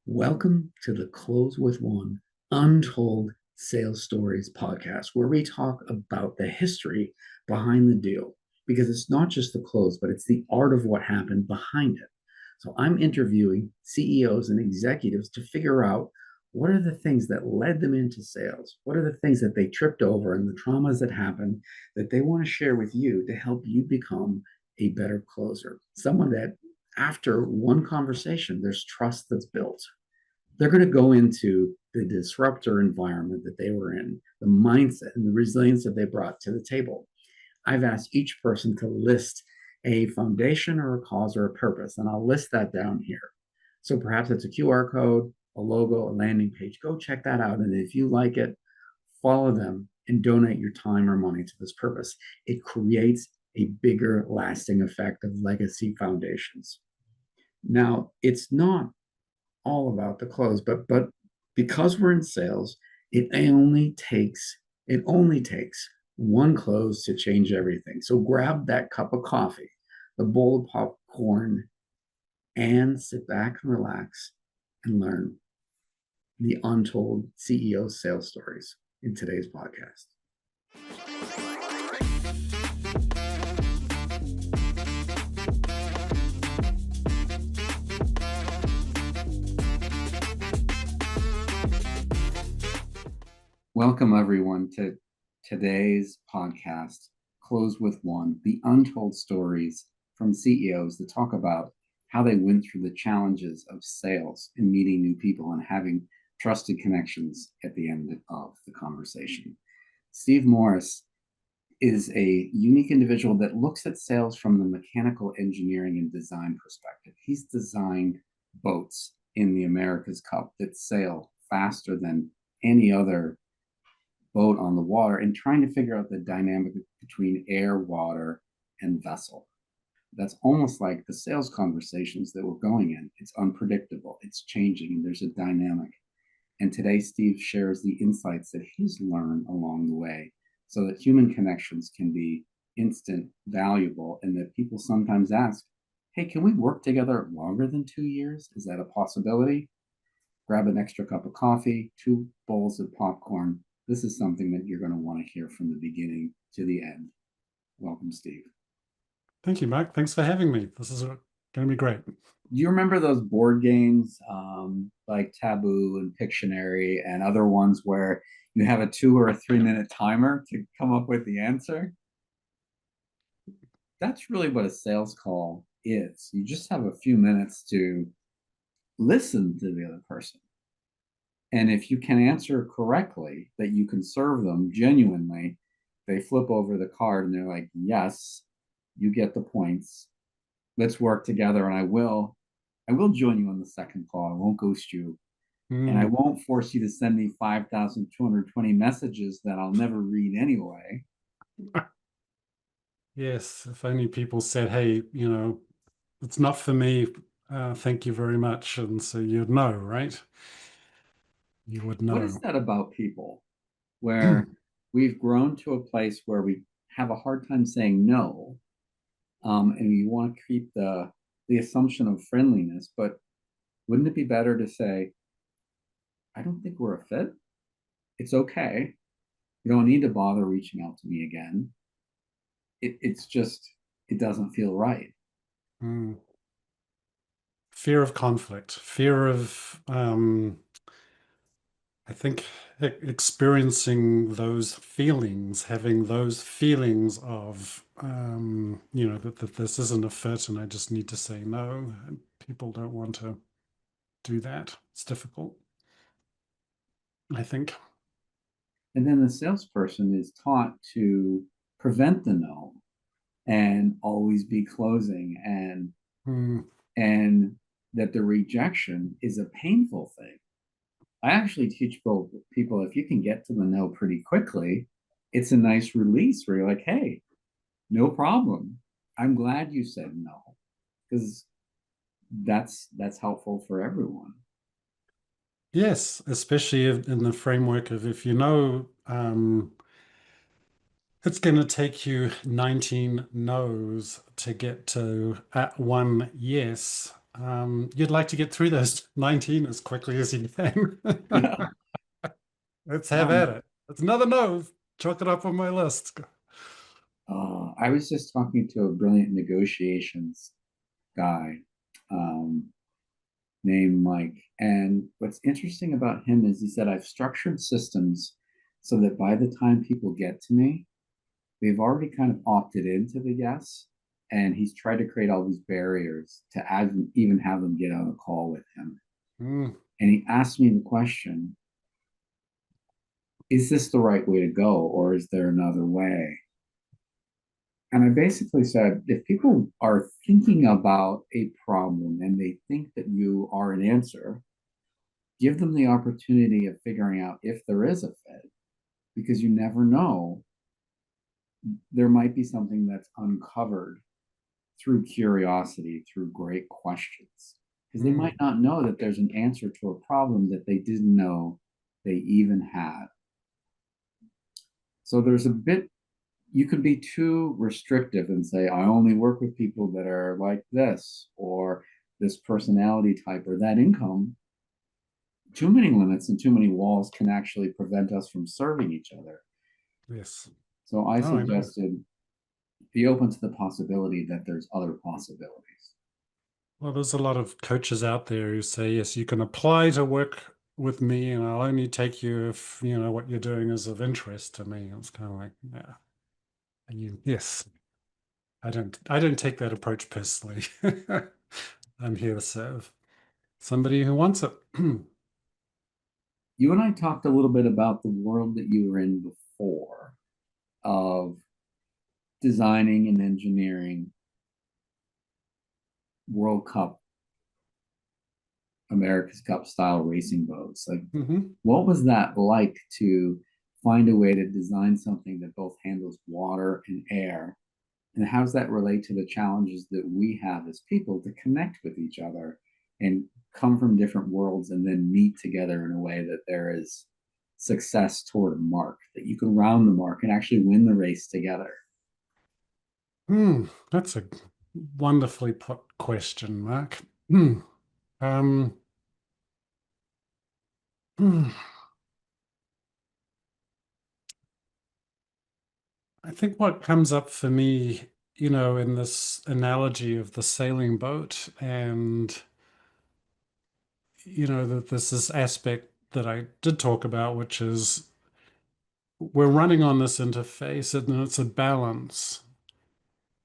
Welcome to the Close with One Untold Sales Stories podcast, where we talk about the history behind the deal. Because it's not just the close, but it's the art of what happened behind it. So I'm interviewing CEOs and executives to figure out what are the things that led them into sales? What are the things that they tripped over and the traumas that happened that they want to share with you to help you become a better closer? Someone that after one conversation, there's trust that's built. They're going to go into the disruptor environment that they were in, the mindset and the resilience that they brought to the table. I've asked each person to list a foundation or a cause or a purpose, and I'll list that down here. So perhaps it's a QR code, a logo, a landing page. Go check that out. And if you like it, follow them and donate your time or money to this purpose. It creates a bigger, lasting effect of legacy foundations. Now, it's not all about the close, but because we're in sales, it only takes one close to change everything. So grab that cup of coffee, the bowl of popcorn, and sit back and relax and learn the untold CEO sales stories in today's podcast. Welcome, everyone, to today's podcast, Close with One, the untold stories from CEOs that talk about how they went through the challenges of sales and meeting new people and having trusted connections at the end of the conversation. Steve Morris is a unique individual that looks at sales from the mechanical engineering and design perspective. He's designed boats in the America's Cup that sail faster than any other boat on the water and trying to figure out the dynamic between air, water, and vessel. That's almost like the sales conversations that we're going in. It's unpredictable, it's changing, and there's a dynamic. And today, Steve shares the insights that he's learned along the way so that human connections can be instant, valuable, and that people sometimes ask, hey, can we work together longer than 2 years? Is that a possibility? Grab an extra cup of coffee, 2 bowls of popcorn. This is something that you're going to want to hear from the beginning to the end. Welcome, Steve. Thank you, Mark. Thanks for having me. This is going to be great. Do you remember those board games like Taboo and Pictionary and other ones where you have a 2 or a 3 minute timer to come up with the answer? That's really what a sales call is. You just have a few minutes to listen to the other person. And if you can answer correctly, that you can serve them genuinely, they flip over the card and they're like, yes, you get the points. Let's work together. And I will join you on the second call. I won't ghost you. And I won't force you to send me 5,220 messages that I'll never read anyway. Yes, if only people said, hey, it's not for me. Thank you very much. And so you'd know, right? You would know. What is that about people where we've grown to a place where we have a hard time saying no, and we want to keep the assumption of friendliness, but wouldn't it be better to say, I don't think we're a fit? It's okay. You don't need to bother reaching out to me again. It's just, it doesn't feel right. Fear of conflict, fear of, I think, experiencing those feelings, having those feelings of, that this isn't a fit and I just need to say no. And people don't want to do that. It's difficult, I think. And then the salesperson is taught to prevent the no and always be closing, and that the rejection is a painful thing. I actually teach people if you can get to the no pretty quickly, it's a nice release where you're like, hey, no problem. I'm glad you said no, because that's helpful for everyone. Yes, especially in the framework of if it's going to take you 19 no's to get to one yes. You'd like to get through those 19 as quickly as you can. Let's have at Um, it. That's another no. Chalk it up on my list. I was just talking to a brilliant negotiations guy um, named Mike. And what's interesting about him is he said, I've structured systems so that by the time people get to me, they've already kind of opted into the yes. And he's tried to create all these barriers to even have them get on a call with him. Mm, And he asked me the question, is this the right way to go, or is there another way? And I basically said, if people are thinking about a problem and they think that you are an answer, give them the opportunity of figuring out if there is a fit, because you never know. There might be something that's uncovered through curiosity, through great questions, because they might mm. not know that there's an answer to a problem that they didn't know they even had. So there's a bit, you could be too restrictive and say, I only work with people that are like this, or this personality type, or that income. Too many limits and too many walls can actually prevent us from serving each other. Yes. So I Oh, I know. suggested be open to the possibility that there's other possibilities. Well, there's a lot of coaches out there who say, yes, you can apply to work with me and I'll only take you if, what you're doing is of interest to me. It's kind of like, yeah. And yes, I don't take that approach personally. I'm here to serve somebody who wants it. You and I talked a little bit about the world that you were in before of designing and engineering World Cup, America's Cup style racing boats. Like, Hmm. what was that like to find a way to design something that both handles water and air? And how does that relate to the challenges that we have as people to connect with each other and come from different worlds and then meet together in a way that there is success toward a mark, that you can round the mark and actually win the race together? That's a wonderfully put question, Mark. Hmm. Um, hmm. I think what comes up for me, in this analogy of the sailing boat, and that there's this aspect that I did talk about, which is we're running on this interface and it's a balance.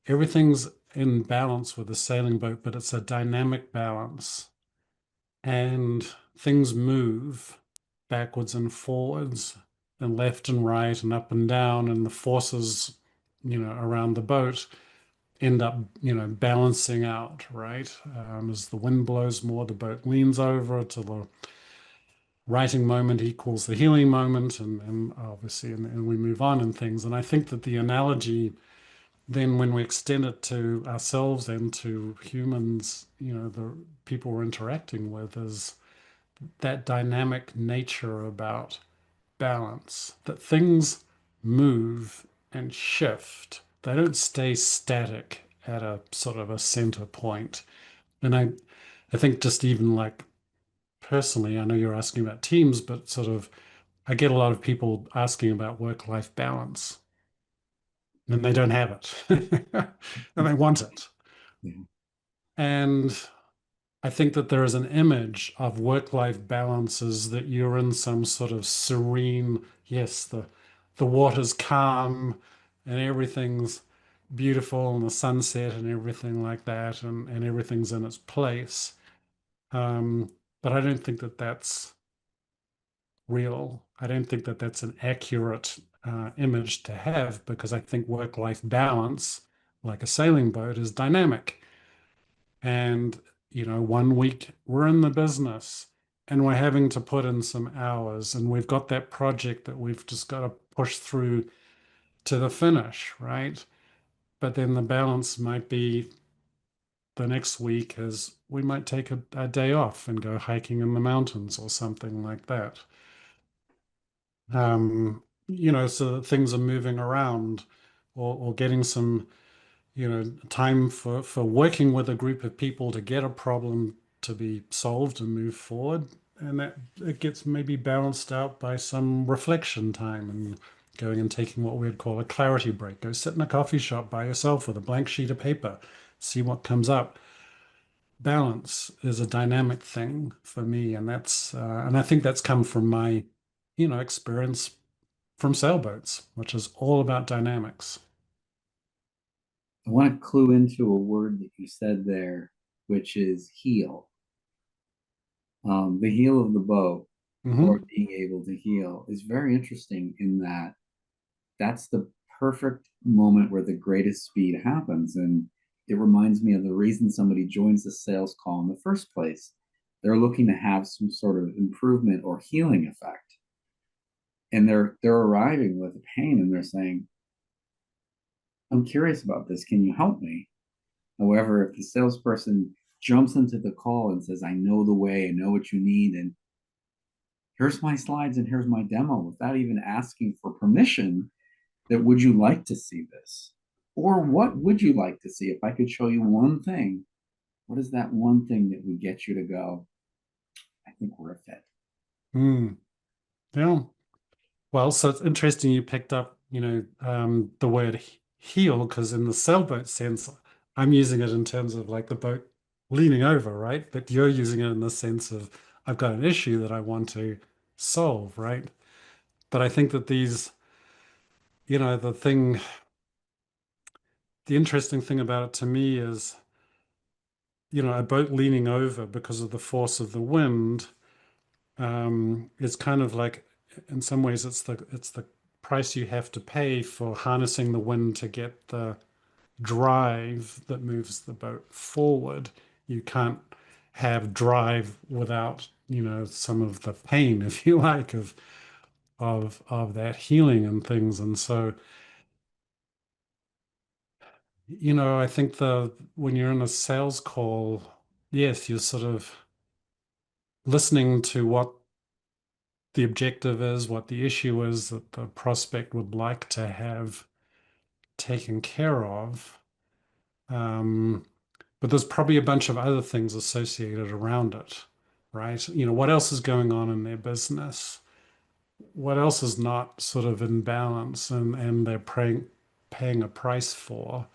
Everything's in balance with the sailing boat, but it's a dynamic balance. And things move backwards and forwards and left and right and up and down, and the forces, around the boat end up, balancing out, right? As the wind blows more, the boat leans over to the writing moment equals the healing moment, and obviously, and we move on and things. And I think that the analogy, then when we extend it to ourselves and to humans, the people we're interacting with, is that dynamic nature about balance, that things move and shift. They don't stay static at a sort of a center point. And I think just even like personally, I know you're asking about teams, but sort of I get a lot of people asking about work-life balance and they don't have it and they want it. Yeah. And I think that there is an image of work-life balances that you're in some sort of serene, yes, the water's calm and everything's beautiful and the sunset and everything like that, and everything's in its place. Um, but I don't think that that's real. I don't think that that's an accurate image to have because I think work-life balance, like a sailing boat, is dynamic. And, one week we're in the business and we're having to put in some hours and we've got that project that we've just got to push through to the finish, right? But then the balance might be the next week is we might take a day off and go hiking in the mountains or something like that. So that things are moving around or getting some, time for working with a group of people to get a problem to be solved and move forward. And that it gets maybe balanced out by some reflection time and going and taking what we'd call a clarity break. Go sit in a coffee shop by yourself with a blank sheet of paper, see what comes up. Balance is a dynamic thing for me, and and I think that's come from my, experience from sailboats, which is all about dynamics. I want to clue into a word that you said there, which is heel. The heel of the boat, or Hmm. being able to heel, is very interesting in that that's the perfect moment where the greatest speed happens. And it reminds me of the reason somebody joins the sales call in the first place. They're looking to have some sort of improvement or healing effect. And they're arriving with pain and they're saying, I'm curious about this. Can you help me? However, if the salesperson jumps into the call and says, I know the way, I know what you need, and here's my slides and here's my demo without even asking for permission, that would you like to see this? Or what would you like to see? If I could show you one thing, what is that one thing that would get you to go, I think we're a fit? Mm. Yeah. Well, so it's interesting you picked up, the word heel, because in the sailboat sense, I'm using it in terms of like the boat leaning over, right? But you're using it in the sense of I've got an issue that I want to solve, right? But I think that the interesting thing about it to me is, a boat leaning over because of the force of the wind, is kind of like, in some ways, it's the price you have to pay for harnessing the wind to get the drive that moves the boat forward. You can't have drive without, some of the pain, if you like, of that healing and things. And so, I think the when you're in a sales call, yes, you're sort of listening to what the objective is, what the issue is that the prospect would like to have taken care of. Um, but there's probably a bunch of other things associated around it, right? What else is going on in their business? What else is not sort of in balance and they're paying a price for?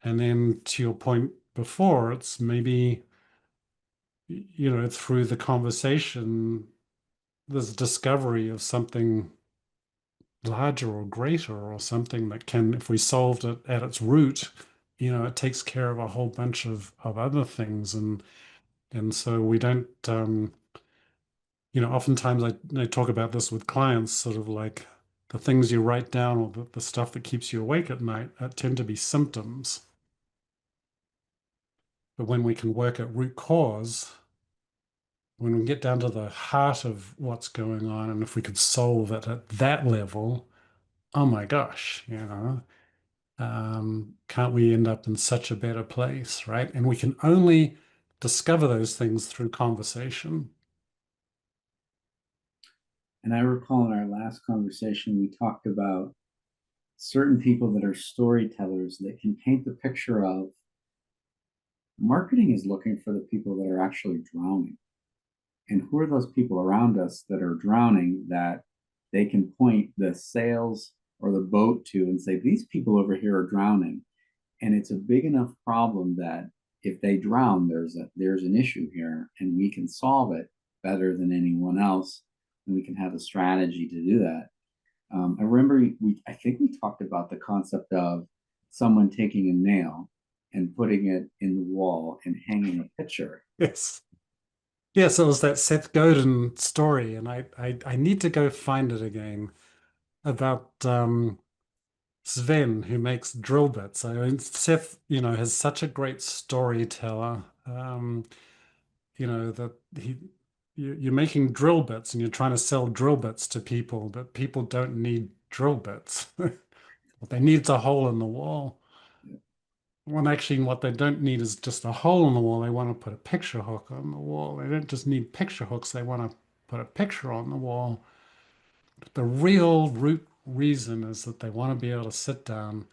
And then to your point before, it's maybe, through the conversation, there's discovery of something larger or greater or something that can, if we solved it at its root, it takes care of a whole bunch of other things. And so we don't, oftentimes I talk about this with clients, sort of like the things you write down or the stuff that keeps you awake at night tend to be symptoms. But when we can work at root cause, when we get down to the heart of what's going on, and if we could solve it at that level, oh my gosh, can't we end up in such a better place, right? And we can only discover those things through conversation. And I recall in our last conversation, we talked about certain people that are storytellers that can paint the picture of marketing is looking for the people that are actually drowning. And who are those people around us that are drowning that they can point the sails or the boat to and say, these people over here are drowning. And it's a big enough problem that if they drown, there's an issue here and we can solve it better than anyone else. And we can have a strategy to do that. I remember I think we talked about the concept of someone taking a nail and putting it in the wall and hanging a picture. Yes. Yes, it was that Seth Godin story, and I need to go find it again about Sven who makes drill bits. I mean, Seth, is such a great storyteller. That you're making drill bits and you're trying to sell drill bits to people, but people don't need drill bits. What they need is a hole in the wall. Well, actually, what they don't need is just a hole in the wall. They want to put a picture hook on the wall. They don't just need picture hooks. They want to put a picture on the wall. But the real root reason is that they want to be able to sit down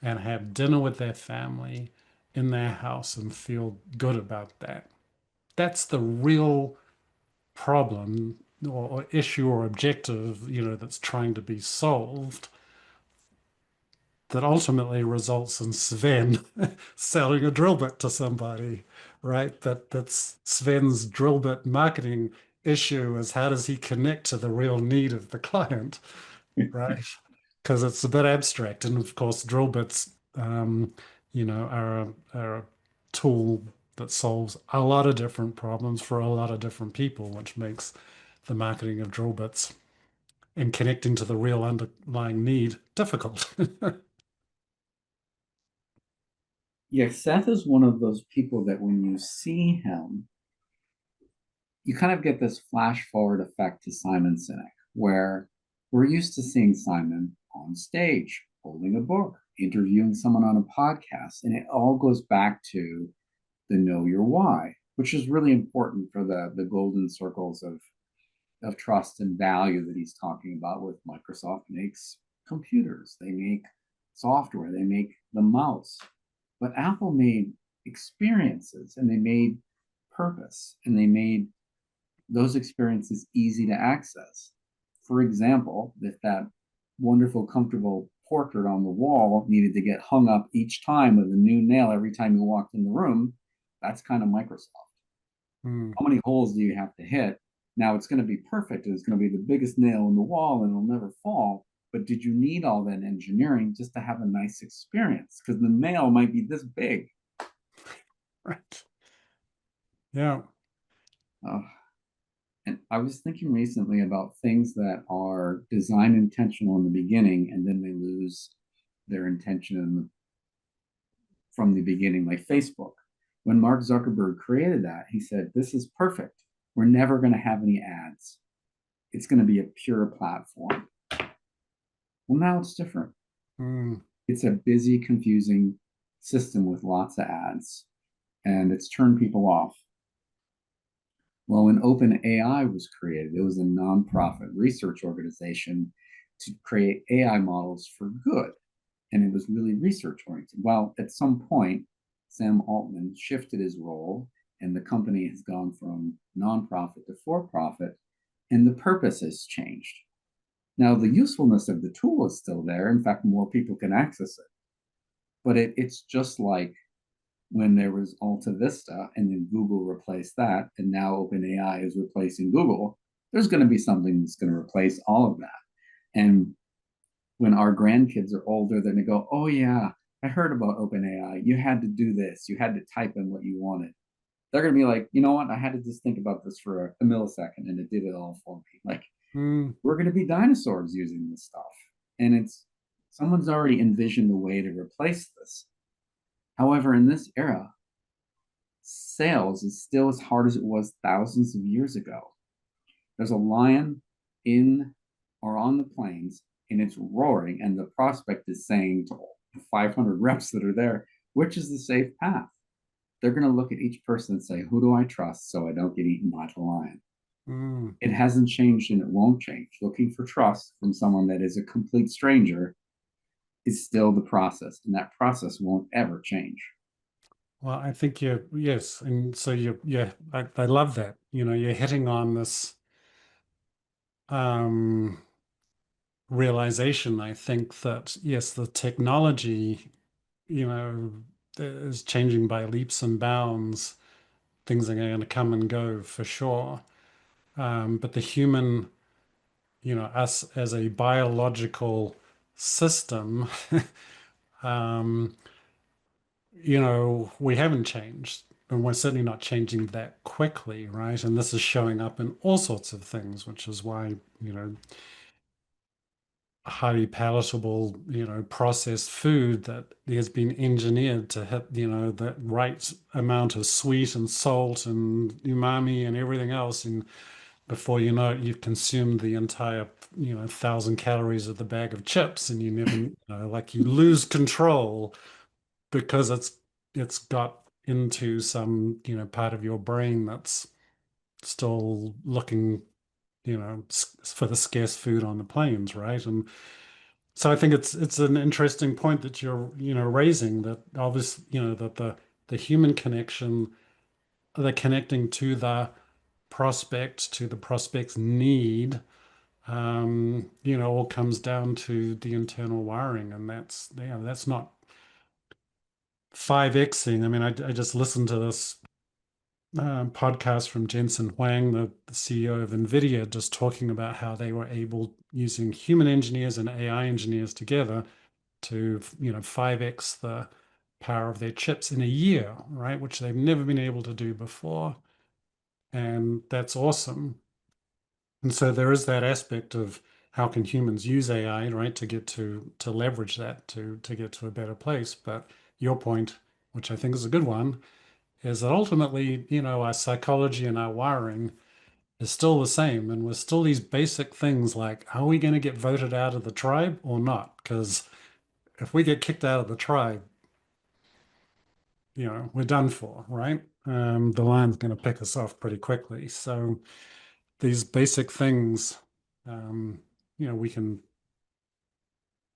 and have dinner with their family in their house and feel good about that. That's the real problem or issue or objective, that's trying to be solved, that ultimately results in Sven selling a drill bit to somebody, right? That's Sven's drill bit marketing issue, is how does he connect to the real need of the client, right? Because it's a bit abstract. And of course, drill bits, are a tool that solves a lot of different problems for a lot of different people, which makes the marketing of drill bits and connecting to the real underlying need difficult. Yeah, Seth is one of those people that when you see him, you kind of get this flash forward effect to Simon Sinek, where we're used to seeing Simon on stage, holding a book, interviewing someone on a podcast, and it all goes back to the know your why, which is really important for the golden circles of trust and value that he's talking about. With Microsoft makes computers, they make software, they make the mouse, but Apple made experiences, and they made purpose, and they made those experiences easy to access. For example, if that wonderful, comfortable portrait on the wall needed to get hung up each time with a new nail every time you walked in the room, that's kind of Microsoft. Hmm. How many holes do you have to hit? Now it's going to be perfect, and it's going to be the biggest nail in the wall, and it'll never fall. But did you need all that engineering just to have a nice experience? Because the nail might be this big. Right. Yeah. Uh, and I was thinking recently about things that are design intentional in the beginning, and then they lose their intention from the beginning, like Facebook. When Mark Zuckerberg created that, he said, "This is perfect. We're never going to have any ads. It's going to be a pure platform." Well, now it's different. Hmm. It's a busy, confusing system with lots of ads, and it's turned people off. Well, when OpenAI was created, it was a nonprofit research organization to create AI models for good, and it was really research oriented. Well, at some point, Sam Altman shifted his role, and the company has gone from nonprofit to for profit, and the purpose has changed. Now, the usefulness of the tool is still there. In fact, more people can access it. But it's just like when there was Alta Vista and then Google replaced that, and now OpenAI is replacing Google. There's going to be something that's going to replace all of that. And when our grandkids are older, then they go, "Oh yeah, I heard about OpenAI. You had to do this. You had to type in what you wanted." They're gonna be like, "You know what? I had to just think about this for a millisecond, and it did it all for me." Like, Hmm. we're gonna be dinosaurs using this stuff, and it's someone's already envisioned a way to replace this. However, in this era, sales is still as hard as it was thousands of years ago. There's a lion in or on the plains, and it's roaring, and the prospect is saying to the 500 reps that are there, which is the safe path? They're going to look at each person and say, "Who do I trust so I don't get eaten by the lion?" Hmm. It hasn't changed, and it won't change. Looking for trust from someone that is a complete stranger is still the process, and that process won't ever change. Well, I think yes. And so yeah, I love that. You're hitting on this um, realization, I think, that yes, the technology, is changing by leaps and bounds. Things are going to come and go for sure. But the human, us as a biological system, um, we haven't changed. And we're certainly not changing that quickly, right? And this is showing up in all sorts of things, which is why, highly palatable, processed food that has been engineered to hit, the right amount of sweet and salt and umami and everything else. And before you know it, you've consumed the entire, 1,000 calories of the bag of chips, and you never, like you lose control because it's got into some, part of your brain that's still looking, for the scarce food on the plains, right? And So I think it's an interesting point that you're, raising, that obviously, that the human connection, the connecting to the prospect, to the prospect's need, all comes down to the internal wiring, and that's not 5xing. I mean, I just listened to this podcast from Jensen Huang, the CEO of NVIDIA, just talking about how they were able, using human engineers and AI engineers together, to 5x the power of their chips in a year, right? Which they've never been able to do before, and that's awesome. And so there is that aspect of how can humans use AI, right, to get to leverage that to get to a better place. But your point, which I think is a good one, is that ultimately, our psychology and our wiring is still the same, and we're still these basic things like, are we going to get voted out of the tribe or not? Because if we get kicked out of the tribe, we're done for, right? The lion's going to pick us off pretty quickly. So these basic things, um, we can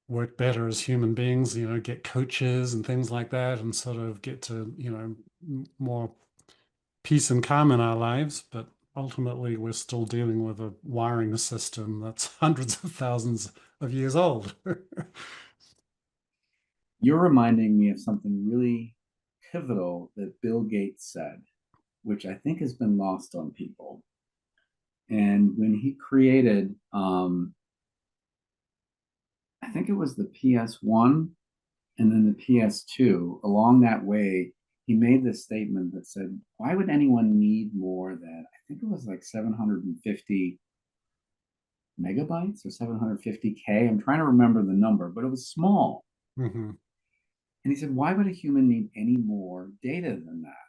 work better as human beings, get coaches and things like that, and sort of get to, more peace and calm in our lives. But ultimately, we're still dealing with a wiring system that's hundreds of thousands of years old. You're reminding me of something really pivotal that Bill Gates said, which I think has been lost on people. And when he created, I think it was the PS1 and then the PS2, along that way, he made this statement that said, why would anyone need more than, I think it was like 750 megabytes or 750K? I'm trying to remember the number, but it was small. Mhm. And he said, why would a human need any more data than that?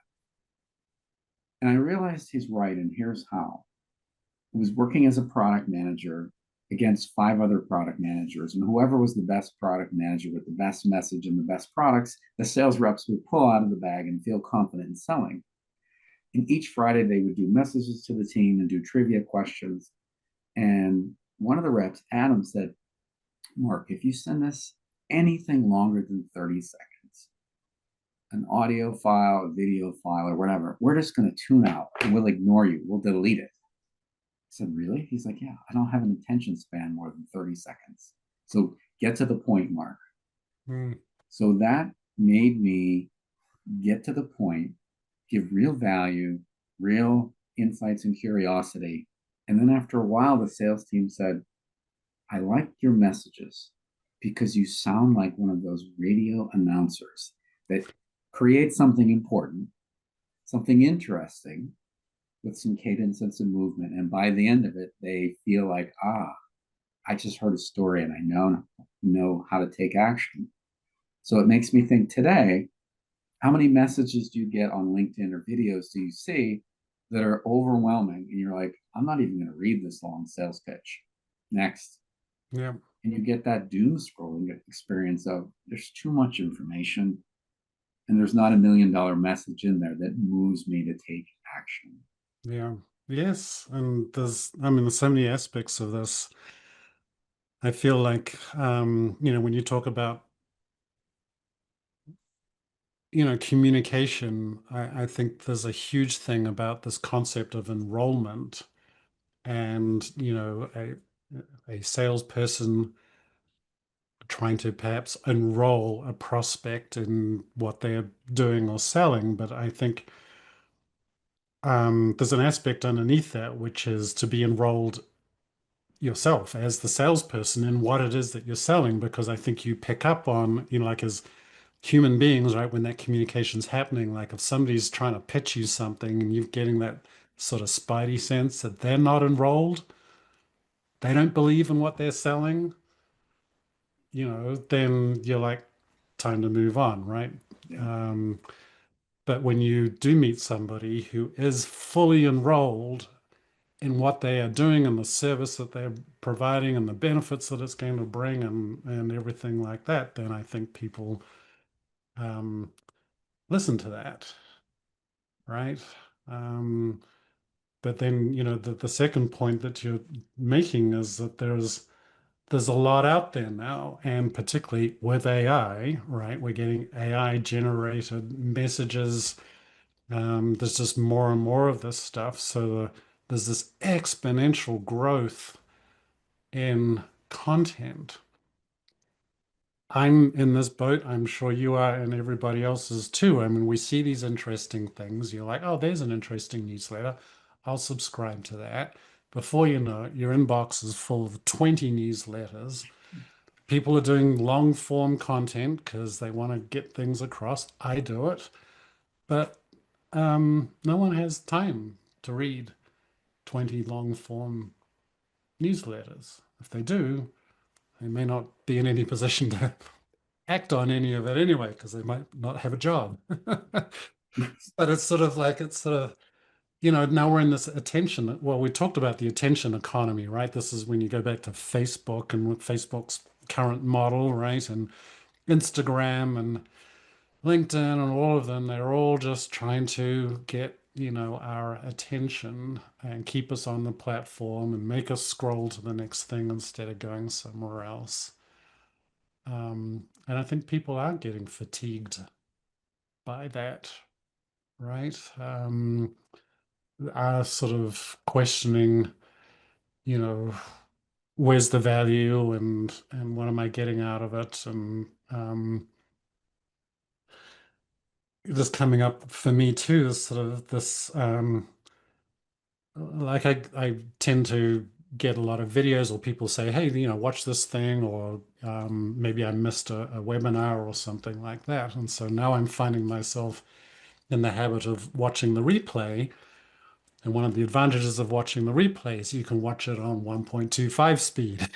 And I realized he's right, and here's how. I was working as a product manager against 5 other product managers, and whoever was the best product manager with the best message and the best products, the sales reps would pull out of the bag and feel confident in selling. And each Friday, they would do messages to the team and do trivia questions. And one of the reps, Adam, said, Mark, if you send us anything longer than 30 seconds, an audio file, a video file, or whatever, we're just going to tune out and we'll ignore you. We'll delete it. I said, really? He's like, yeah, I don't have an attention span more than 30 seconds. So get to the point, Mark. Mm. So that made me get to the point, give real value, real insights and curiosity. And then after a while, the sales team said, I like your messages because you sound like one of those radio announcers that creates something important, something interesting with some cadence and some movement. And by the end of it, they feel like, I just heard a story and I know how to take action. So it makes me think today, how many messages do you get on LinkedIn or videos do you see that are overwhelming? And you're like, I'm not even going to read this long sales pitch. Next. Yeah. And you get that doom scrolling experience of there's too much information and there's not $1 million message in there that moves me to take action. Yeah. Yes. And there's so many aspects of this. I feel like, when you talk about, communication, I think there's a huge thing about this concept of enrollment, and, a salesperson trying to perhaps enroll a prospect in what they're doing or selling. But I think, there's an aspect underneath that, which is to be enrolled yourself as the salesperson in what it is that you're selling, because I think you pick up on, like, as human beings, right, when that communication's happening, like if somebody's trying to pitch you something and you're getting that sort of spidey sense that they're not enrolled, they don't believe in what they're selling, then you're like, time to move on, right? Yeah. Um, but when you do meet somebody who is fully enrolled in what they are doing and the service that they're providing and the benefits that it's going to bring, and everything like that, then I think people, um, listen to that, right? Um, but then, the second point that you're making is that there's there's a lot out there now, and particularly with AI, right? We're getting AI generated messages. There's just more and more of this stuff. So there's this exponential growth in content. I'm in this boat. I'm sure you are, and everybody else is too. I mean, we see these interesting things. You're like, oh, there's an interesting newsletter. I'll subscribe to that. Before you know it, your inbox is full of 20 newsletters. People are doing long form content because they want to get things across. I do it, but no one has time to read 20 long form newsletters. If they do, they may not be in any position to act on any of it anyway, because they might not have a job. But it's sort of like, it's sort of, now we're in this attention. Well, we talked about the attention economy, right? This is when you go back to Facebook and with Facebook's current model, right? And Instagram and LinkedIn and all of them, they're all just trying to get, our attention and keep us on the platform and make us scroll to the next thing instead of going somewhere else. And I think people are getting fatigued by that, right? Are sort of questioning, you know, where's the value and what am I getting out of it? And just coming up for me too is sort of this like I tend to get a lot of videos or people say, hey, watch this thing, or maybe I missed a webinar or something like that. And so now I'm finding myself in the habit of watching the replay. And one of the advantages of watching the replay is you can watch it on 1.25 speed.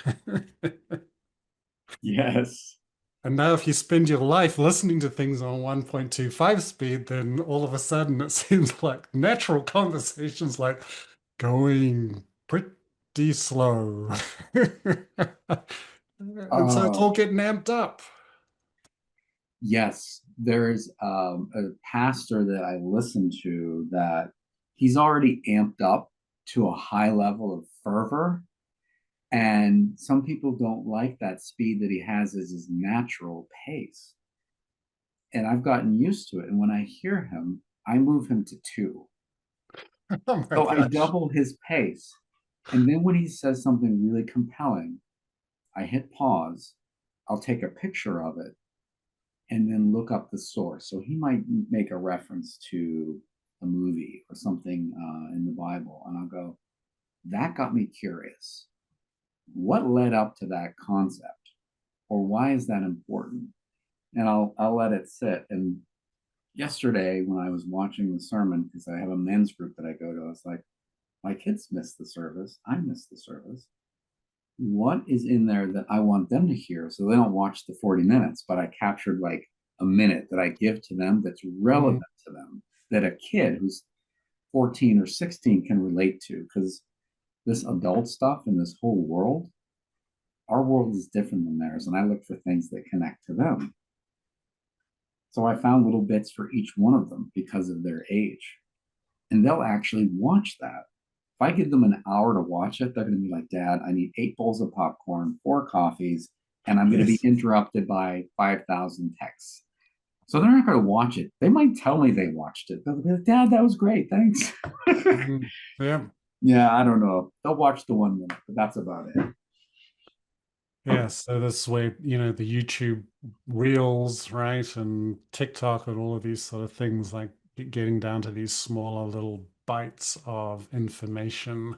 Yes. And now, if you spend your life listening to things on 1.25 speed, then all of a sudden it seems like natural conversations like going pretty slow. And so it's Uh, all getting amped up. yes. There's a pastor that I listen to that he's already amped up to a high level of fervor. And some people don't like that speed that he has as his natural pace. And I've gotten used to it. And when I hear him, I move him to two. Oh my So I gosh. double his pace. And then when he says something really compelling, I hit pause. I'll take a picture of it and then look up the source. So he might make a reference to a movie or something in the Bible. And I'll go, that got me curious. What led up to that concept? Or why is that important? And I'll let it sit. And yesterday, when I was watching the sermon, because I have a men's group that I go to, I was like, my kids missed the service. I missed the service. What is in there that I want them to hear so they don't watch the 40 minutes, but I captured like a minute that I give to them that's Mm. relevant to them, that a kid who's 14 or 16 can relate to. Because this adult stuff in this whole world, our world is different than theirs. And I look for things that connect to them. So I found little bits for each one of them because of their age. And they'll actually watch that. If I give them an hour to watch it, they're going to be like, Dad, I need 8 bowls of popcorn, 4 coffees, and I'm going to be Yes. interrupted by 5,000 texts. So they're not going to watch it. They might tell me they watched it. They'll be like, Dad, that was great. Thanks. Mm. Yeah. Yeah, I don't know. They'll watch the 1 minute, but that's about it. Yeah, so this way, the YouTube Reels, right, and TikTok and all of these sort of things, like getting down to these smaller little bites of information.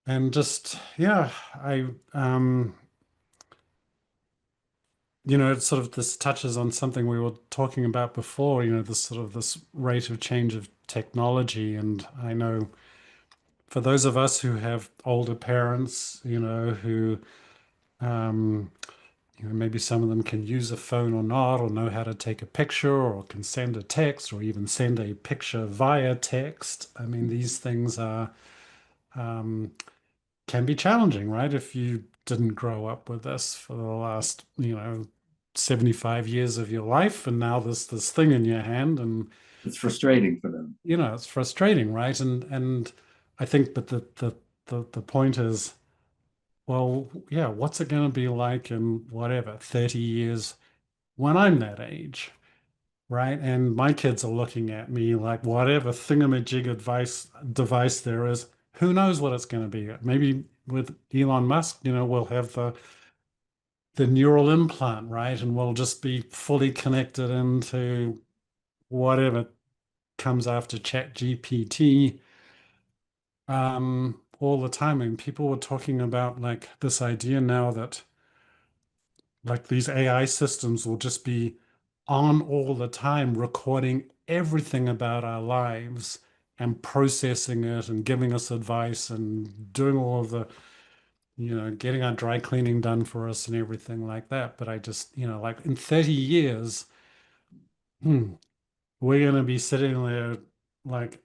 And just, yeah, it sort of this touches on something we were talking about before, this sort of this rate of change of technology. And I know for those of us who have older parents, who um maybe some of them can use a phone or not, or know how to take a picture, or can send a text, or even send a picture via text. I mean, these things are um, can be challenging, right? If you didn't grow up with this for the last, 75 years of your life, and now there's this thing in your hand, and It's frustrating for them. it's frustrating, right? And I think, but the point is, well, yeah, what's it going to be like in whatever 30 years when I'm that age, right? And my kids are looking at me like whatever thingamajig advice device there is, who knows what it's going to be? Maybe with Elon Musk, we'll have the neural implant, right? And we'll just be fully connected into whatever comes after Chat GPT all the time. And people were talking about like this idea now that like these AI systems will just be on all the time, recording everything about our lives and processing it and giving us advice and doing all of the, getting our dry cleaning done for us and everything like that. But I just, like in 30 years, hmm, we're going to be sitting there like,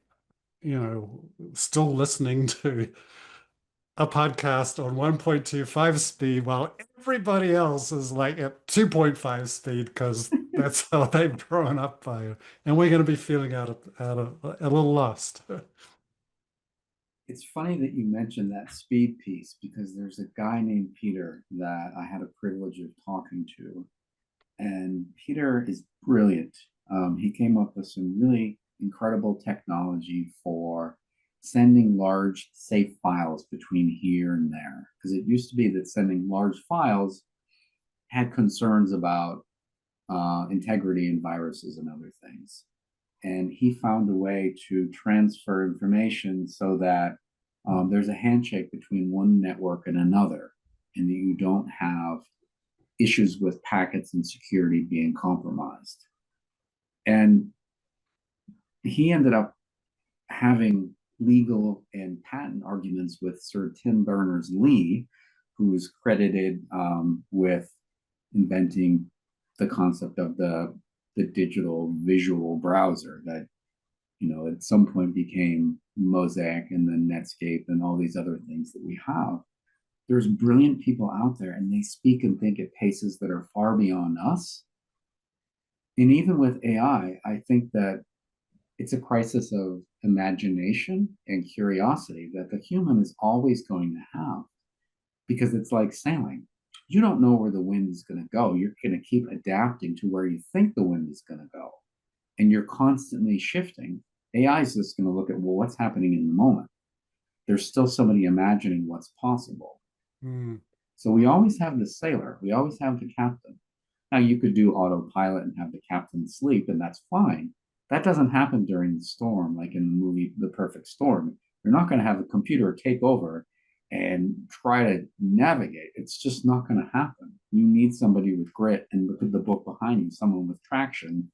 still listening to a podcast on 1.25 speed while everybody else is like at 2.5 speed because that's how they've grown up by it. And we're going to be feeling out of a little lost. It's funny that you mentioned that speed piece because there's a guy named Peter that I had a privilege of talking to, and Peter is brilliant. He came up with some really incredible technology for sending large, safe files between here and there. Because it used to be that sending large files had concerns about integrity and viruses and other things. And he found a way to transfer information so that there's a handshake between one network and another, and that you don't have issues with packets and security being compromised. And he ended up having legal and patent arguments with Sir Tim Berners-Lee, who's credited with inventing the concept of the digital visual browser that at some point became Mosaic and then Netscape and all these other things that we have. There's brilliant people out there and they speak and think at paces that are far beyond us. And even with I think that it's a crisis of imagination and curiosity that the human is always going to have because it's like sailing. You don't know where the wind is going to go. You're going to keep adapting to where you think the wind is going to go. And you're constantly shifting. AI is just going to look at, well, what's happening in the moment? There's still somebody imagining what's possible. Mm, So we always have the sailor, we always have the captain. Now you could do autopilot and have the captain sleep, and that's fine. That doesn't happen during the storm, like in the movie The Perfect Storm. You're not going to have a computer take over and try to navigate. It's just not going to happen. You need somebody with grit and look at the book behind you, someone with traction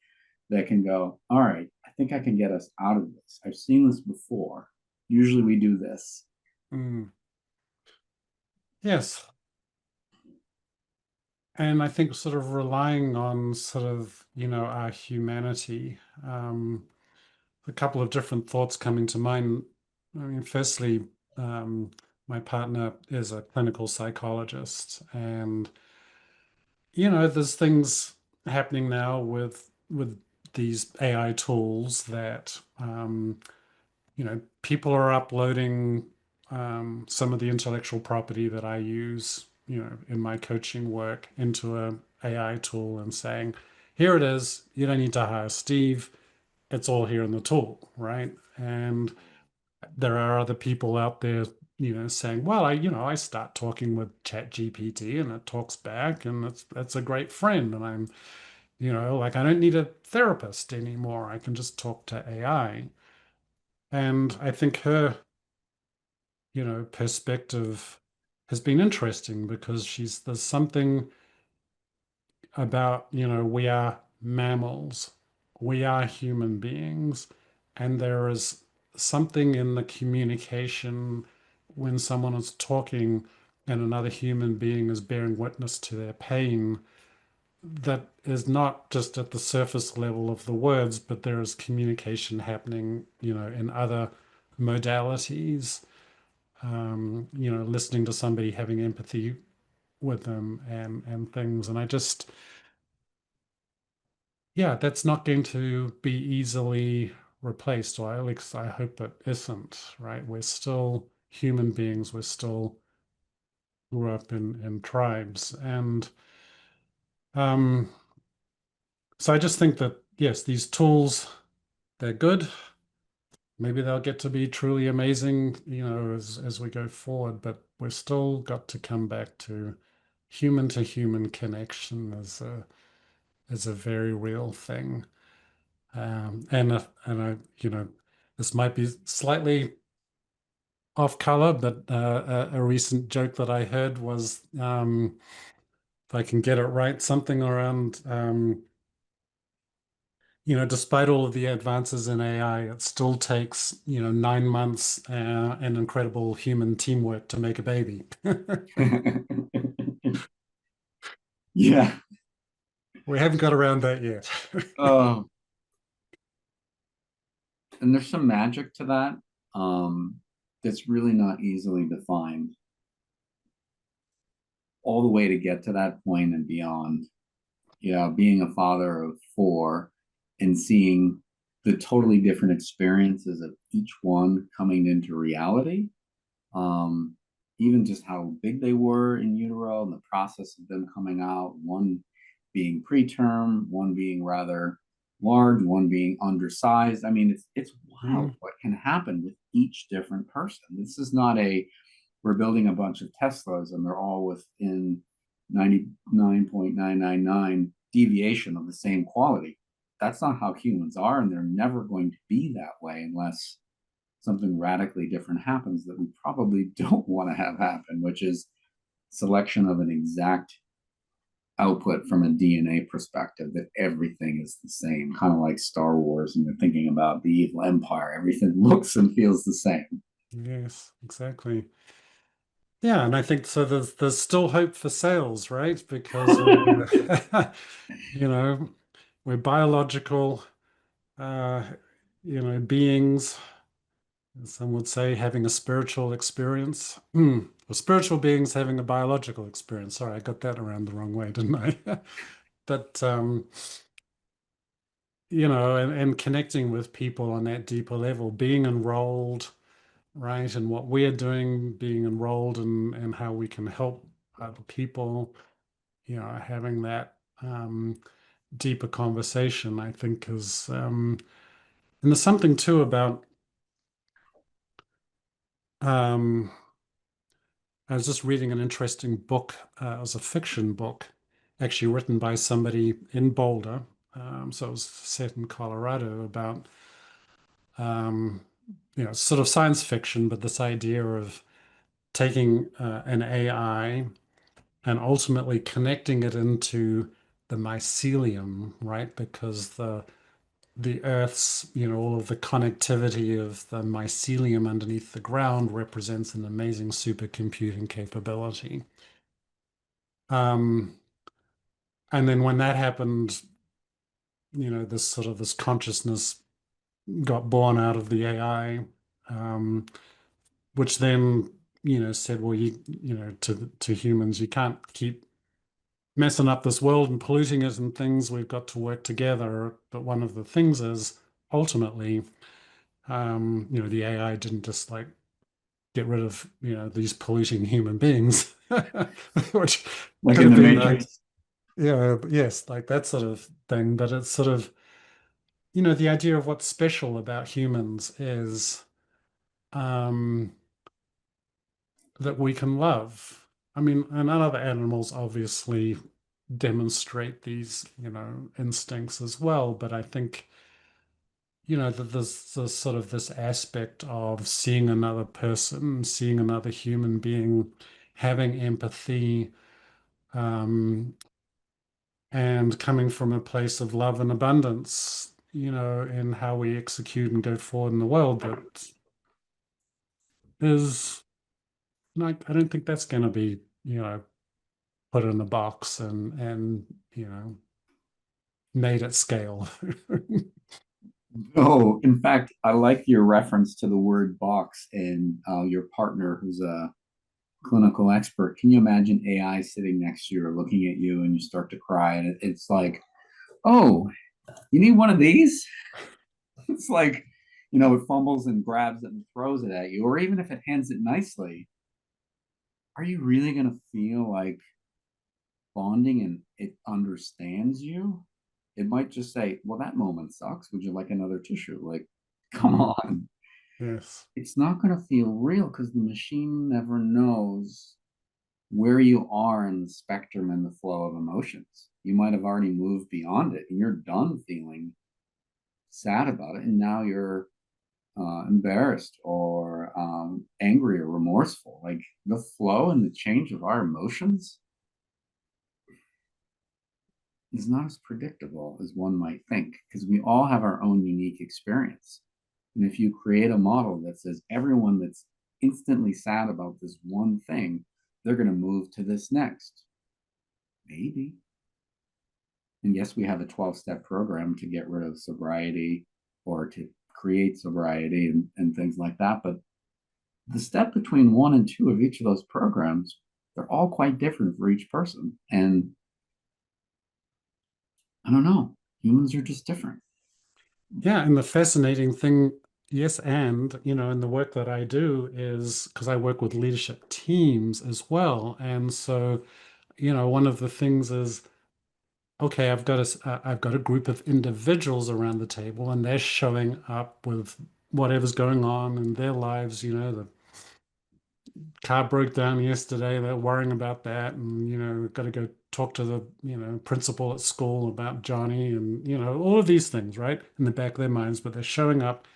that can go, all right, I think I can get us out of this. I've seen this before. Usually we do this. mm. Yes. And I think sort of relying on sort of, our humanity. A couple of different thoughts coming to mind. I mean, firstly, um, my partner is a clinical psychologist, and there's things happening now with these AI tools that people are uploading some of the intellectual property that I use, in my coaching work into a AI tool and saying, here it is. You don't need to hire Steve. It's all here in the tool, right? And there are other people out there, saying, well, I start talking with Chat GPT and it talks back and it's a great friend. And I'm, like I don't need a therapist anymore. I can just talk to AI. And I think her, perspective has been interesting because there's something about, we are mammals, we are human beings, and there is something in the communication when someone is talking and another human being is bearing witness to their pain that is not just at the surface level of the words, but there is communication happening, in other modalities. Listening to somebody having empathy with them and things. And I just, yeah, that's not going to be easily replaced, or at least I hope it isn't, right? We're still human beings. We're still grew up in tribes. And um, so I just think that, yes, these tools, they're good. Maybe they'll get to be truly amazing, as we go forward, but we've still got to come back to human connection as a very real thing. And this might be slightly off color, but a recent joke that I heard was, if I can get it right, something around, despite all of the advances in AI, it still takes, 9 months and incredible human teamwork to make a baby. Yeah. We haven't got around that yet. Oh, and there's some magic to that, that's really not easily defined. All the way to get to that point and beyond. Yeah, being a father of four and seeing the totally different experiences of each one coming into reality, um, even just how big they were in utero and the process of them coming out, one being preterm, one being rather large, one being undersized. I mean, it's wild Mm, what can happen with each different person. This is not a we're building a bunch of Teslas and they're all within 99.999 deviation of the same quality. That's not how humans are, and they're never going to be that way unless something radically different happens that we probably don't want to have happen, which is selection of an exact output from a DNA perspective that everything is the same, kind of like Star Wars, and you're thinking about the evil empire, everything looks and feels the same. yes, exactly. Yeah, and I think so. There's still hope for sales, right? Because you know, we're biological, uh, beings. Some would say having a spiritual experience. Or spiritual beings having a biological experience. Sorry, I got that around the wrong way, didn't I? But and connecting with people on that deeper level, being enrolled, right, and what we're doing, being enrolled and how we can help other people, having that deeper conversation, I think is, and there's something too about, um, I was just reading an interesting book. It was a fiction book, actually written by somebody in Boulder. So it was set in Colorado about, um, sort of science fiction, but this idea of taking an AI and ultimately connecting it into the mycelium, right? Because the Earth's, all of the connectivity of the mycelium underneath the ground represents an amazing supercomputing capability. Um, and then when that happened, this consciousness got born out of the AI, which then, said, well, to humans, you can't keep messing up this world and polluting it and things. We've got to work together. But one of the things is ultimately, the AI didn't just like get rid of, these polluting human beings, which Like could in have the been Matrix. yes, like that sort of thing. But it's sort of, the idea of what's special about humans is, um, that we can love. I mean, and other animals obviously demonstrate these, instincts as well. But I think, that there's sort of this aspect of seeing another person, seeing another human being, having empathy, um, and coming from a place of love and abundance, in how we execute and go forward in the world that is like, I don't think that's going to be, put in a box and made at scale. Oh, in fact, I like your reference to the word box and your partner who's a clinical expert. Can you imagine AI sitting next to you or looking at you and you start to cry and it's like, oh, you need one of these? It's like, it fumbles and grabs it and throws it at you. Or even if it hands it nicely, are you really going to feel like bonding and it understands you? It might just say, well, that moment sucks. Would you like another tissue? Like, come Mm, on. yes. It's not going to feel real because the machine never knows where you are in the spectrum and the flow of emotions. You might have already moved beyond it and you're done feeling sad about it. And now you're embarrassed or angry or remorseful. Like the flow and the change of our emotions is not as predictable as one might think because we all have our own unique experience. And if you create a model that says everyone that's instantly sad about this one thing, they're going to move to this next. Maybe. And yes, we have a 12-step program to get rid of sobriety or to create sobriety and things like that. But the step between one and two of each of those programs, they're all quite different for each person. And I don't know, humans are just different. Yeah, and the fascinating thing, yes, and in the work that I do is because I work with leadership teams as well, and so one of the things is, okay, I've got a group of individuals around the table, and they're showing up with whatever's going on in their lives. The car broke down yesterday. They're worrying about that, and got to go talk to the principal at school about Johnny, and all of these things, right, in the back of their minds. But they're showing up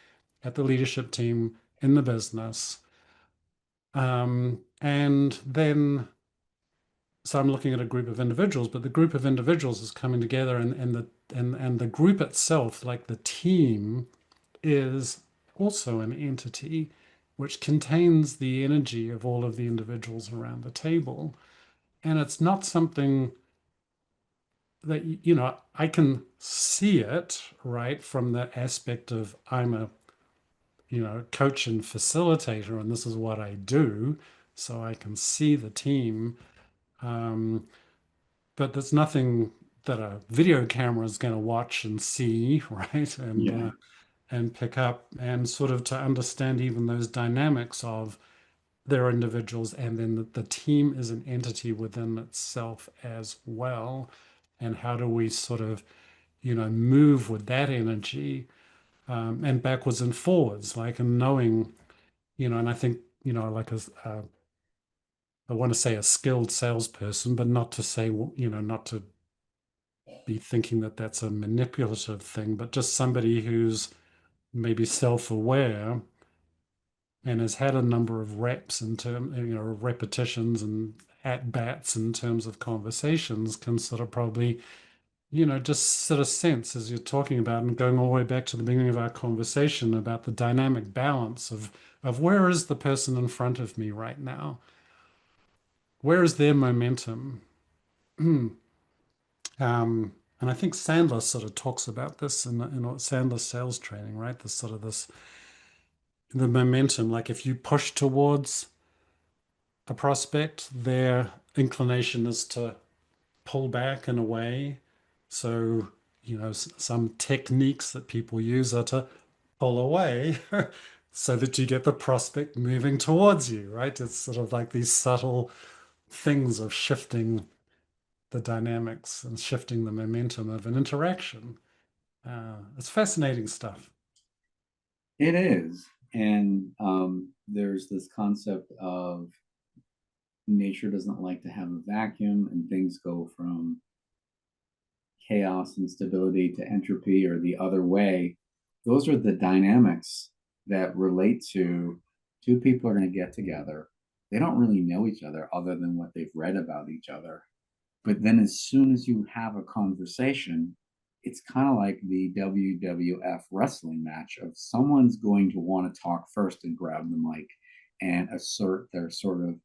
at the leadership team in the business, and then so I'm looking at a group of individuals, but the group of individuals is coming together, and the group itself, like the team, is also an entity which contains the energy of all of the individuals around the table. And it's not something that, I can see it, right, from the aspect of I'm a, coach and facilitator, and this is what I do. So I can see the team. Um, but there's nothing that a video camera is going to watch and see, right? Yeah. And pick up and sort of to understand even those dynamics of their individuals, and then the team is an entity within itself as well. And how do we sort of, move with that energy, and backwards and forwards, like, and knowing, and I think, like I want to say a skilled salesperson, but not to say, not to be thinking that that's a manipulative thing, but just somebody who's maybe self-aware and has had a number of reps in term, repetitions and at bats in terms of conversations can sort of probably, just sort of sense as you're talking about and going all the way back to the beginning of our conversation about the dynamic balance of where is the person in front of me right now? Where is their momentum? And I think Sandler sort of talks about this in Sandler's sales training, right? This sort of the momentum. Like if you push towards a prospect, their inclination is to pull back and away. So, some techniques that people use are to pull away so that you get the prospect moving towards you, right? It's sort of like these subtle things of shifting the dynamics and shifting the momentum of an interaction. It's fascinating stuff. It is. And there's this concept of nature doesn't like to have a vacuum and things go from chaos and stability to entropy or the other way. Those are the dynamics that relate to two people are going to get together. They don't really know each other other than what they've read about each other. But then as soon as you have a conversation, it's kind of like the WWF wrestling match of someone's going to want to talk first and grab the mic and assert their sort of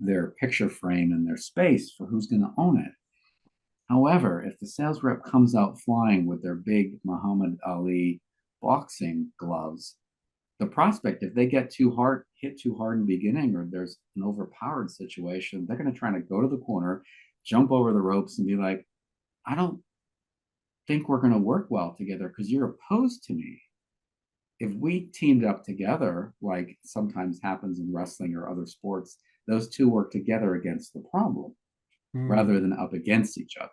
their picture frame and their space for who's going to own it. However, if the sales rep comes out flying with their big Muhammad Ali boxing gloves, the prospect, if they get hit too hard in the beginning, or there's an overpowered situation, they're going to try to go to the corner, jump over the ropes, and be like, I don't think we're going to work well together because you're opposed to me. If we teamed up together, like sometimes happens in wrestling or other sports, those two work together against the problem Mm. rather than up against each other.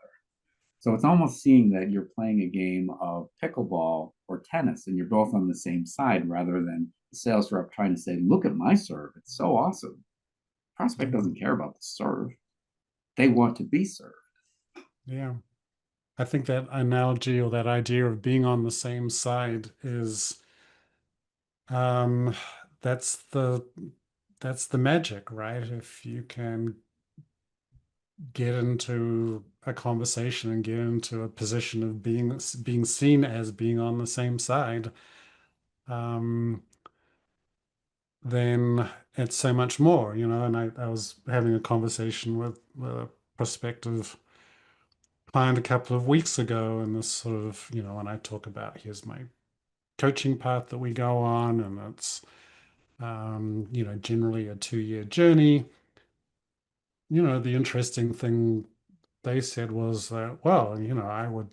So it's almost seeing that you're playing a game of pickleball or tennis and you're both on the same side rather than the sales rep trying to say, look at my serve. It's so awesome. Prospect Yeah. doesn't care about the serve. They want to be served. Yeah. I think that analogy or that idea of being on the same side is um that's the that's the magic, right? If you can get into a conversation and get into a position of being seen as being on the same side, um, then it's so much more, you know. And I was having a conversation with a prospective client a couple of weeks ago, and this sort of, you know, when I talk about here's my coaching path that we go on, and it's you know, generally a 2-year journey. You know, the interesting thing they said was that, well, you know, I would,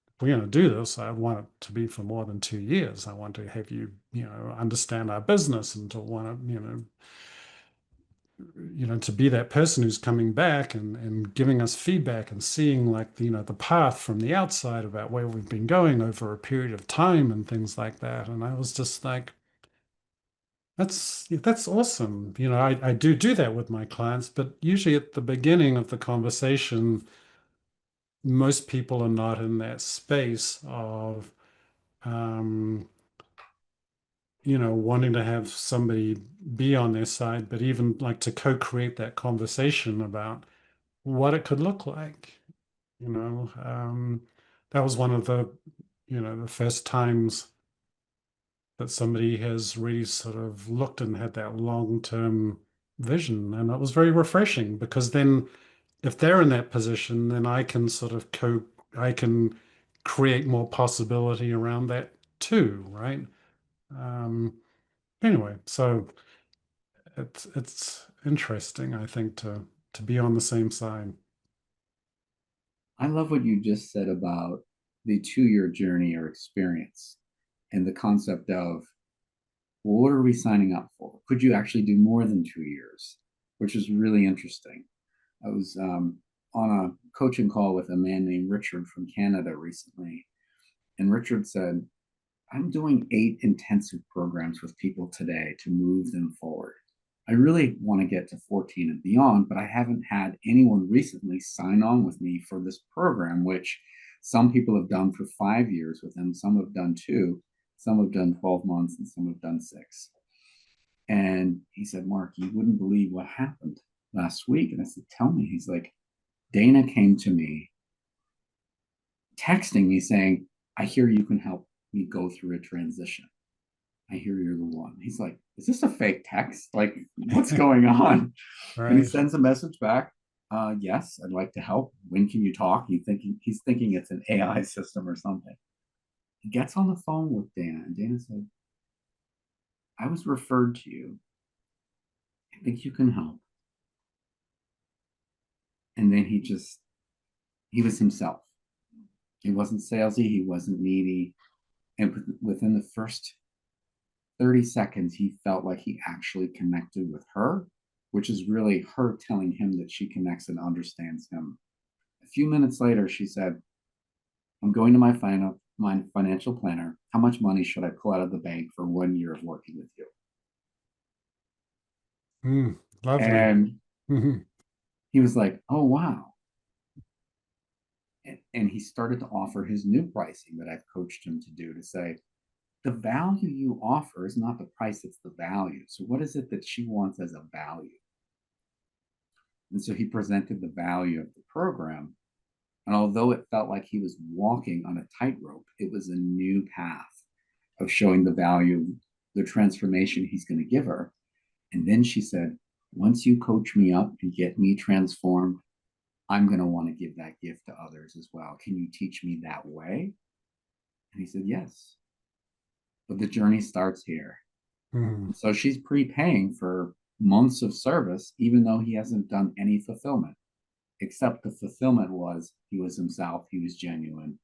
if we're going to do this, I want it to be for more than 2 years. I want to have you, you know, understand our business and to want to, you know, to be that person who's coming back and giving us feedback and seeing like, you know, the path from the outside about where we've been going over a period of time and things like that. And I was just like, that's awesome. You know, I do that with my clients, but usually at the beginning of the conversation, most people are not in that space of um, you know, wanting to have somebody be on their side, but even like to co-create that conversation about what it could look like. You know, that was one of the, you know, the first times that somebody has really sort of looked and had that long-term vision. And it was very refreshing because then if they're in that position, then I can sort of I can create more possibility around that too, right? Um, anyway, so it's interesting, I think, to be on the same side. I love what you just said about the 2 year journey or experience and the concept of, well, what are we signing up for? Could you actually do more than 2 years? Which is really interesting. I was on a coaching call with a man named Richard from Canada recently. And Richard said, I'm doing 8 intensive programs with people today to move them forward. I really want to get to 14 and beyond, but I haven't had anyone recently sign on with me for this program, which some people have done for 5 years with him. Some have done 2, some have done 12 months, and some have done 6. And he said, Mark, you wouldn't believe what happened last week. And I said, tell me. He's like, Dana came to me texting me saying, I hear you can help me go through a transition. I hear you're the one. He's like, is this a fake text? Like, what's going on? And he Right. sends a message back. Yes, I'd like to help. When can you talk? He's thinking it's an AI system or something. He gets on the phone with Dana, and Dana said, I was referred to you. I think you can help. And then he was himself. He wasn't salesy, he wasn't needy. And within the first 30 seconds, he felt like he actually connected with her, which is really her telling him that she connects and understands him. A few minutes later, she said, I'm going to my financial planner. How much money should I pull out of the bank for 1 year of working with you? Mm, lovely. And Mhm. he was like, oh, wow. And he started to offer his new pricing that I've coached him to do, to say, the value you offer is not the price, it's the value. So, what is it that she wants as a value? And so he presented the value of the program. And although it felt like he was walking on a tightrope, it was a new path of showing the value of the transformation he's going to give her. And then she said, once you coach me up and get me transformed, I'm going to want to give that gift to others as well. Can you teach me that way? And he said, yes. But the journey starts here. Mhm. So she's prepaying for months of service, even though he hasn't done any fulfillment, except the fulfillment was he was himself, he was genuine,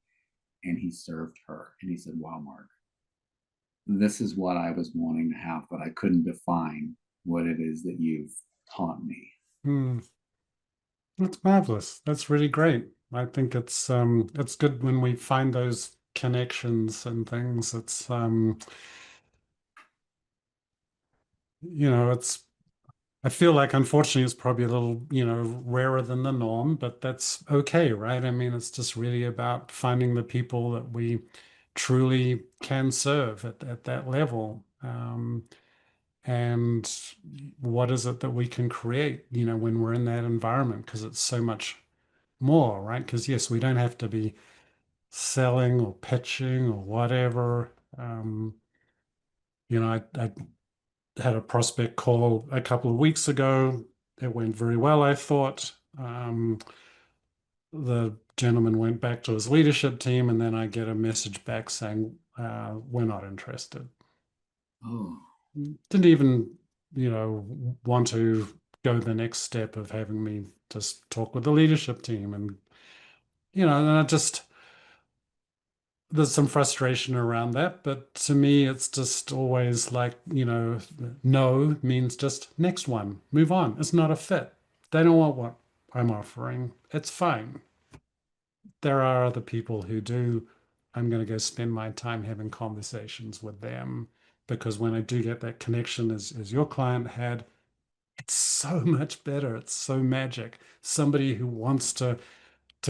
and he served her. And he said, wow, Mark, this is what I was wanting to have, but I couldn't define what it is that you've taught me. Hmm. That's marvelous. That's really great. I think it's good when we find those connections and things. It's it's I feel like unfortunately it's probably a little, rarer than the norm, but that's okay, right? I mean, it's just really about finding the people that we truly can serve at that level. And what is it that we can create, when we're in that environment? Because it's so much more, right? Because yes, we don't have to be selling or pitching or whatever. Um, I had a prospect call a couple of weeks ago. It went very well, I thought. The gentleman went back to his leadership team, and then I get a message back saying, we're not interested. Oh, Didn't even, want to go the next step of having me just talk with the leadership team. And I just, there's some frustration around that, but to me, it's just always like, no means just next one, move on. It's not a fit. They don't want what I'm offering. It's fine. There are other people who do. I'm going to go spend my time having conversations with them because when I do get that connection as your client had, it's so much better. It's so magic. Somebody who wants to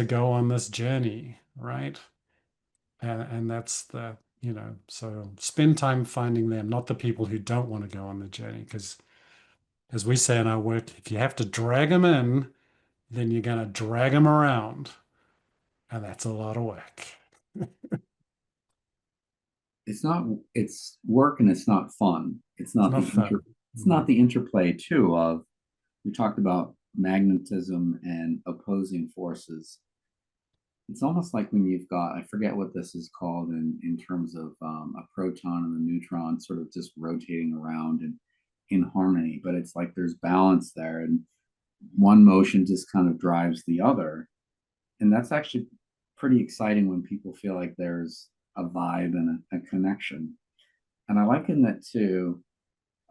go on this journey, right? And that's so spend time finding them, not the people who don't want to go on the journey. Because as we say in our work, if you have to drag them in, then you're going to drag them around. And that's a lot of work. it's not, it's work and it's not fun. It's not fun. It's not Mm. the interplay too of, we talked about magnetism and opposing forces. It's almost like when you've got, I forget what this is called in terms of a proton and a neutron sort of just rotating around and in harmony, but it's like there's balance there, and one motion just kind of drives the other. And that's actually pretty exciting when people feel like there's a vibe and a connection. And I liken that to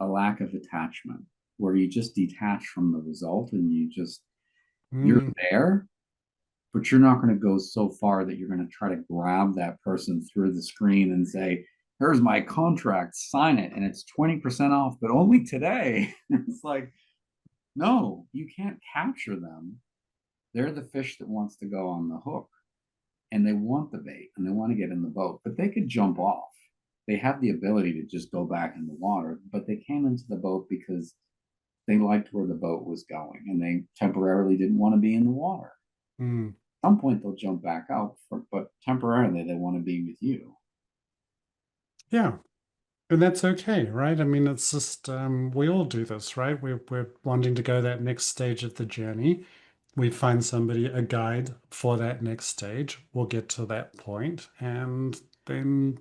a lack of attachment, where you just detach from the result and you're Mm. there, but you're not going to go so far that you're going to try to grab that person through the screen and say, here's my contract, sign it, and it's 20% off, but only today. It's like, no, you can't capture them. They're the fish that wants to go on the hook, and they want the bait and they want to get in the boat, but they could jump off. They have the ability to just go back in the water, but they came into the boat because they liked where the boat was going and they temporarily didn't want to be in the water. Mm. At some point, they'll jump back out, but temporarily, they want to be with you. Yeah. And that's okay, right? I mean, it's just we all do this, right? We're wanting to go that next stage of the journey. We find somebody, a guide for that next stage. We'll get to that point, and then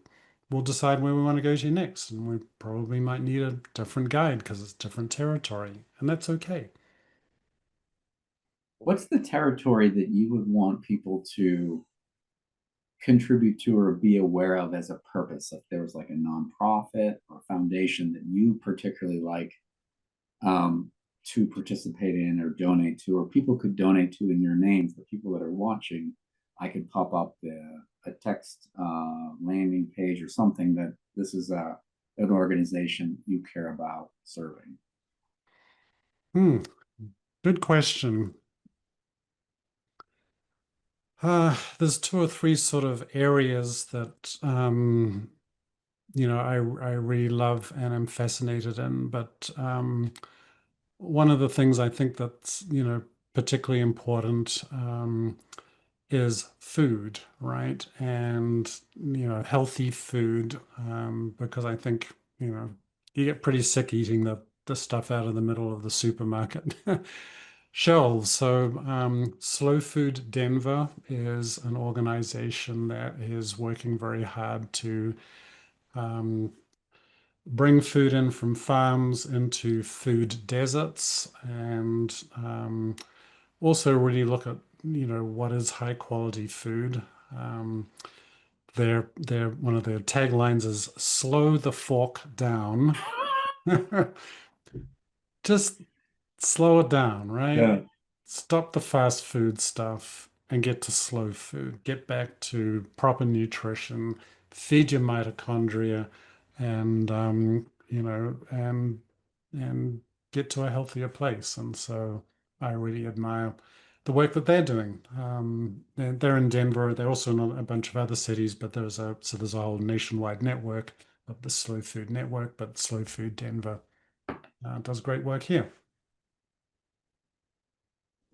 we'll decide where we want to go to next. And we probably might need a different guide because it's different territory, and that's okay. What's the territory that you would want people to contribute to or be aware of as a purpose? If there was like a nonprofit or foundation that you particularly like, um, to participate in or donate to, or people could donate to in your name for people that are watching, I could pop up a text landing page or something that this is an organization you care about serving. Hmm, good question. There's two or three sort of areas that I really love and am fascinated in. But one of the things I think that's, particularly important is food, right? And, healthy food, because I think, you get pretty sick eating the stuff out of the middle of the supermarket shelves. So, Slow Food Denver is an organization that is working very hard to um, bring food in from farms into food deserts and also really look at what is high quality food. Um, their one of their taglines is slow the fork down. Just slow it down, right? Yeah. Stop the fast food stuff and get to slow food. Get back to proper nutrition, feed your mitochondria, and and get to a healthier place. And so I really admire the work that they're doing. They're in Denver. They're also in a bunch of other cities, but there's a whole nationwide network of the Slow Food Network. But Slow Food Denver does great work here.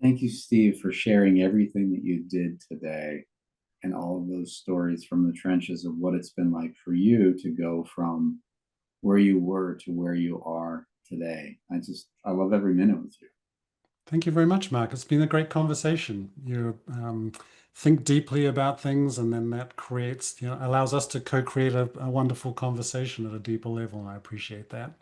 Thank you, Steve, for sharing everything that you did today and all of those stories from the trenches of what it's been like for you to go from where you were to where you are today. I love every minute with you. Thank you very much, Mark. It's been a great conversation. You think deeply about things, and then that creates, allows us to co-create a wonderful conversation at a deeper level. And I appreciate that.